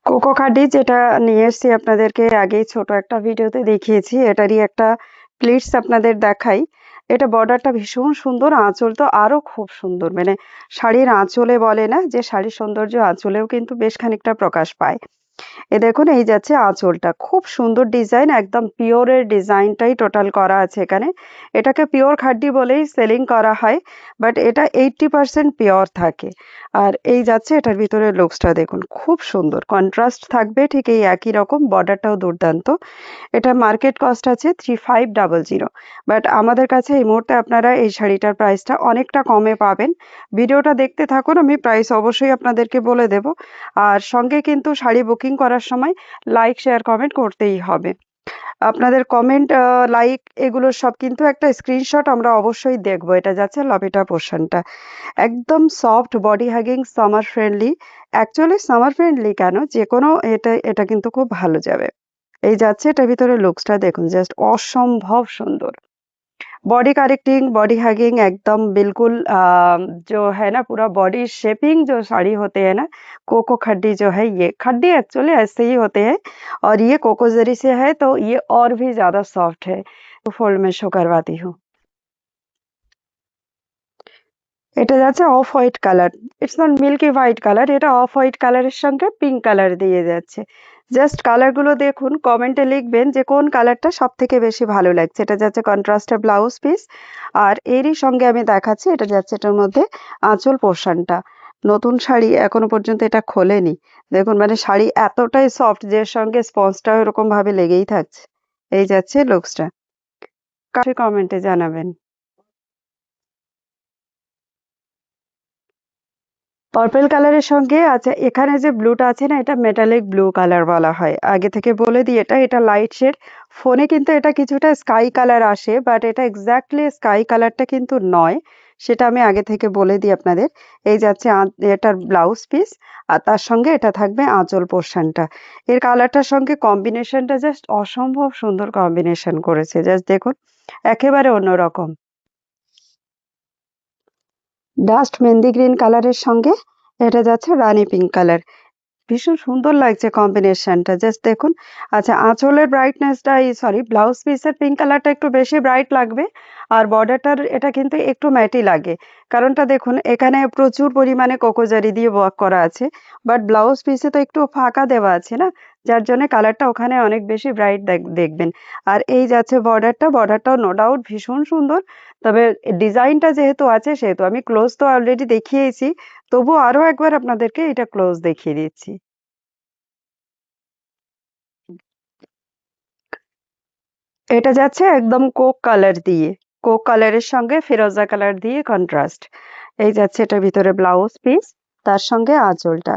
Cocoa খাডি যেটা নিয়ে এসেছি আপনাদেরকে আগেই ছোট একটা ভিডিওতে দেখিয়েছি। এটারই একটা প্লিটস আপনাদের দেখাই। এটা বর্ডারটা ভীষণ সুন্দর, আঁচল তো আরো খুব সুন্দর। মানে শাড়ির আঁচলে বলে না যে শাড়ির সৌন্দর্য আঁচলেও কিন্তু বেশ খানিকটা প্রকাশ পায়। দেখুন এই যাচ্ছে আঁচলটা, খুব সুন্দর ডিজাইন, একদম পিওরের ডিজাইনটাই টোটাল করা আছে এখানে। এটাকে পিওর খাড্ডি বলেই সেলিং করা হয়, বাট এটা 80% পিওর থাকে। আর এই যাচ্ছে এটার ভিতরে লুকসটা দেখুন, খুব সুন্দর কন্ট্রাস্ট থাকবে, ঠিক এই একই রকম, বর্ডারটাও দুর্দান্ত। এটা মার্কেট কস্ট আছে 3500, বাট আমাদের কাছে এই মুহূর্তে আপনারা এই শাড়িটার প্রাইসটা অনেকটা কমে পাবেন। ভিডিওটা দেখতে থাকুন, আমি প্রাইস অবশ্যই আপনাদেরকে বলে দেব। আর সঙ্গে কিন্তু শাড়ি বুকিং করার সময় লাইক শেয়ার কমেন্ট করতেই হবে। আপনাদের কমেন্ট, লাইক এগুলোর সব কিন্তু একটা স্ক্রিনশট আমরা অবশ্যই দেখবো। এটা যাচ্ছে লবেটা পোর্শনটা, একদম soft body hugging, summer friendly. Actually summer friendly কেন, যে কোনো এটা এটা কিন্তু খুব ভালো যাবে। এই যাচ্ছে এটার ভিতরে লুকসটা দেখুন, জাস্ট অসম্ভব সুন্দর। बॉडी करेक्टिंग, बॉडी हगिंग, एकदम बिल्कुल जो है ना पूरा बॉडी शेपिंग जो साड़ी होते हैं ना, कोको खड्डी जो है, ये खड्डी एक्चुअली ऐसे ही होते हैं और ये कोको जरी से है तो ये और भी ज्यादा सॉफ्ट है। तो फोल्ड में शो करवाती हूँ। এটা যাচ্ছে off white colour, it's not milky white colour, এটা অফ হোয়াইট কালারের সঙ্গে পিঙ্ক কালার দিয়ে যাচ্ছে। জাস্ট কালারগুলো দেখুন, কমেন্টে লিখবেন যে কোন কালারটা সব থেকে বেশি ভালো লাগছে। এটা যাচ্ছে কন্ট্রাস্টের ব্লাউজ পিস, আর এরই সঙ্গে আমি দেখাচ্ছি এটা যাচ্ছে এটার মধ্যে আঁচল পোর্শনটা। নতুন শাড়ি এখনো পর্যন্ত এটা খোলেনি, দেখুন মানে শাড়ি এতটাই সফট যে সঙ্গে স্পঞ্জটাও এরকম ভাবে লেগেই থাকছে। এই যাচ্ছে লুকসটা, কাছে কমেন্টে জানাবেন। পার্পল কালারের সঙ্গে আচ্ছা, এখানে যে ব্লুটা আছে না, এটা মেটালিক ব্লু কালার বলা হয়। আগে থেকে বলে দিই, এটা লাইট শেড। ফোনে কিন্তু এটা কিছুটা স্কাই কালার আসে, বাট এটা এক্স্যাক্টলি স্কাই কালারটা কিন্তু নয়, সেটা আমি আগে থেকে বলে দিই আপনাদের। এই যাচ্ছে এটার ব্লাউজ পিস, আর তার সঙ্গে এটা থাকবে আঁচল পোর্শনটা। এর কালারটার সঙ্গে কম্বিনেশনটা জাস্ট অসম্ভব সুন্দর কম্বিনেশন করেছে, জাস্ট দেখুন, একেবারে অন্যরকম। ডাস্ট মেহেন্দি গ্রিন কালারের সঙ্গে এটা যাচ্ছে রানী পিঙ্ক কালার, ভীষণ সুন্দর লাগছে কম্বিনেশনটা, জাস্ট দেখুন। আচ্ছা, আঁচলের ব্রাইটনেসটা, এই সরি ব্লাউজ পিসের পিঙ্ক কালারটা একটু বেশি ব্রাইট লাগবে, আর বর্ডারটার এটা কিন্তু একটু ম্যাটি লাগে। কারণটা দেখুন, এখানে প্রচুর পরিমাণে কোকোজারি দিয়ে ওয়ার্ক করা আছে, বাট ব্লাউজ পিসে তো একটু ফাঁকা দেওয়া আছে না, যার জন্য কালারটা ওখানে অনেক বেশি ব্রাইট দেখবেন। আর এই যাচ্ছে বর্ডারটাও নো ডাউট ভীষণ সুন্দর। তবে ডিজাইনটা যেহেতু আছে সেহেতু আমি ক্লোজ তো অলরেডি দেখিয়েছি, তবু আরো একবার আপনাদেরকে এটা ক্লোজ দেখিয়ে দিচ্ছি। এটা যাচ্ছে একদম কোক কালার দিয়ে, কোক কালারের সঙ্গে ফিরোজা কালার দিয়ে কন্ট্রাস্ট। এই যাচ্ছে এটার ভিতরে ব্লাউজ পিস, তার সঙ্গে আঁচলটা।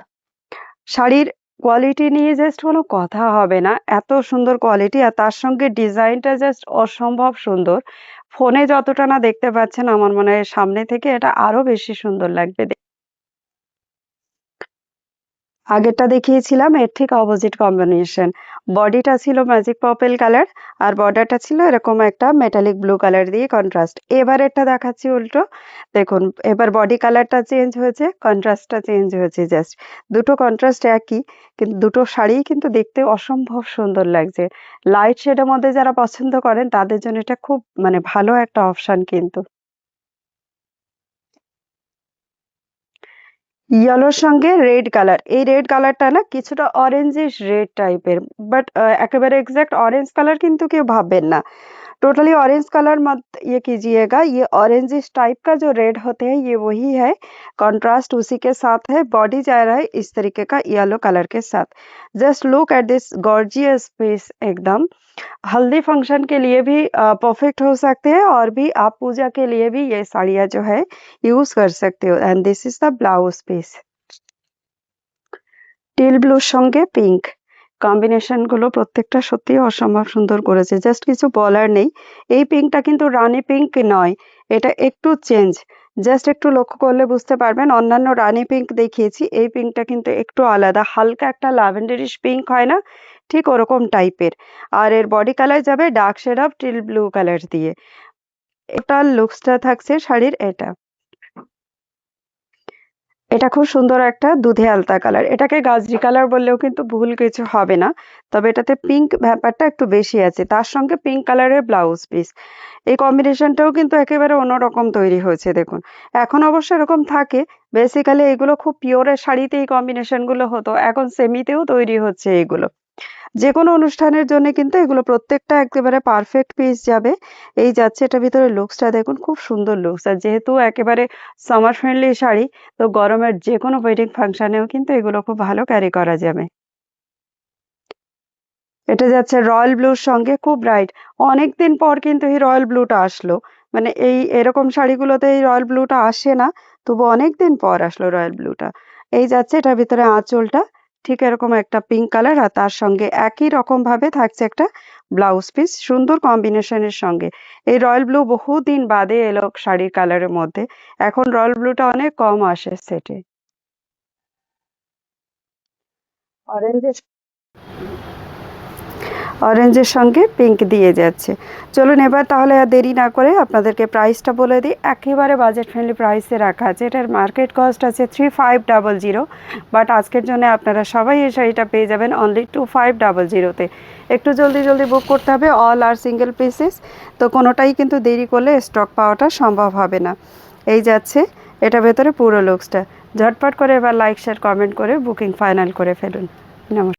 শাড়ির কোয়ালিটি নিয়ে জাস্ট কোনো কথা হবে না, এত সুন্দর কোয়ালিটি, আর তার সঙ্গে ডিজাইনটা জাস্ট অসম্ভব সুন্দর। ফোনে যতটা না দেখতে পাচ্ছেন, আমার মনে হয় সামনে থেকে এটা আরো বেশি সুন্দর লাগবে। আগেরটা দেখিয়েছিলাম এর ঠিক অপোজিট কম্বিনেশন। বডিটা ছিল ম্যাজিক পার্পল কালার, আর বর্ডারটা ছিল এরকম একটা মেটালিক ব্লু কালার দিয়ে কন্ট্রাস্ট। এবারেরটা দেখাচ্ছি উল্টো, দেখুন এবার বডি কালারটা চেঞ্জ হয়েছে, কন্ট্রাস্টটা চেঞ্জ হয়েছে, জাস্ট দুটো কন্ট্রাস্ট একই, কিন্তু দুটো শাড়ি কিন্তু দেখতে অসম্ভব সুন্দর লাগছে। লাইট শেডের মধ্যে যারা পছন্দ করেন তাদের জন্য এটা খুব মানে ভালো একটা অপশন কিন্তু। ইয়েলোর সঙ্গে রেড কালার, এই রেড কালারটা না কিছুটা অরেঞ্জিশ রেড টাইপের, বাট একেবারে एग्जैक्ट ऑरेंज कलर किंतु क्यों भाबेन ना, टोटली ऑरेंज कलर मत ये कीजिएगा। ये ऑरेंजिश टाइप का जो रेड होते हैं ये वही है, कंट्रास्ट उसी के साथ है। बॉडी जा रहा है इस तरीके का येलो कलर के साथ। Just look at this gorgeous piece, एकदम हल्दी फंक्शन के लिए भी परफेक्ट हो सकते हैं, और भी आप पूजा के लिए भी ये साड़ियाँ जो है यूज कर सकते हो। And this is the blouse piece, teal ব্লুর সঙ্গে পিঙ্ক, কম্বিনেশন গুলো প্রত্যেকটা সত্যি অসম্ভব সুন্দর করেছে, জাস্ট কিছু বলার নেই। এই পিঙ্কটা কিন্তু রানী পিঙ্ক নয়, এটা একটু চেঞ্জ, জাস্ট একটু লক্ষ্য করলে বুঝতে পারবেন। অন্যান্য রানী পিঙ্ক দেখিয়েছি, এই পিঙ্কটা কিন্তু একটু আলাদা, হালকা একটা ল্যাভেন্ডারিশ পিঙ্ক হয় না, ঠিক ওরকম টাইপের। আর এর বডি কালার যাবে dark shade of teal blue colour দিয়ে। এটা লুকসটা থাকছে শাড়ির এটা। এটা খুব সুন্দর একটা দুধে আলতা কালার। এটাকে গাজরি কালার বললেও কিন্তু ভুল কিছু হবে না। তবে এটাতে পিঙ্ক ব্যাপারটা একটু বেশি আছে। তার সঙ্গে পিঙ্ক কালারের ব্লাউজ পিস। এই কম্বিনেশনটাও কিন্তু একেবারে অন্যরকম তৈরি হয়েছে দেখুন। এখন অবশ্য এরকম থাকে। বেসিক্যালি এগুলো খুব পিওরের শাড়িতে এই কম্বিনেশনগুলো হতো। এখন সেমিতেও তৈরি হচ্ছে এগুলো। যেকোনো অনুষ্ঠানের জন্য কিন্তু এগুলো প্রত্যেকটা একেবারে পারফেক্ট পিস যাবে। এই যাচ্ছে এটার ভিতরে লুকসটা দেখুন খুব সুন্দর লুকস। আর যেহেতু একেবারে সামার ফ্রেন্ডলি শাড়ি তো গরমের যেকোনো ওয়েডিং ফাংশনেও কিন্তু এগুলো খুব ভালো ক্যারি করা যাবে। এটা যাচ্ছে রয়্যাল ব্লুর সঙ্গে খুব ব্রাইট। অনেকদিন পর কিন্তু এই রয়্যাল ব্লুটা আসলো। মানে এই এরকম শাড়িগুলোতে এই রয়্যাল ব্লুটা আসে না। তবু অনেকদিন পর আসলো রয়্যাল ব্লুটা। এই যাচ্ছে এটার ভিতরে আঁচলটা ঠিক এরকম একটা পিঙ্ক কালার আর তার সঙ্গে একই রকম ভাবে থাকছে একটা ব্লাউজ পিস সুন্দর কম্বিনেশনের সঙ্গে। এই রয়্যাল ব্লু বহুদিন বাদে এলো শাড়ির কালারের মধ্যে। এখন রয়্যাল ব্লুটা অনেক কম আসে সেটে। অরেঞ্জের অরেঞ্জের সঙ্গে পিঙ্ক দিয়ে যাচ্ছে। চলুন এবার তাহলে আর দেরি না করে আপনাদেরকে প্রাইসটা বলে দিই। একেবারে বাজেট ফ্রেন্ডলি প্রাইসে রাখা আছে। এটার মার্কেট কস্ট আছে 3500, বাট আজকের জন্য আপনারা সবাই এই শাড়িটা পেয়ে যাবেন অনলি 2500-তে। একটু জলদি জলদি বুক করতে হবে, অল আর সিঙ্গেল পিসেস। তো কোনোটাই কিন্তু দেরি করলে স্টক পাওয়াটা সম্ভব হবে না। এই যাচ্ছে এটা ভেতরে পুরো লুকসটা। ঝটপট করে এবার লাইক শেয়ার কমেন্ট করে বুকিং ফাইনাল করে ফেলুন। নমস্কার।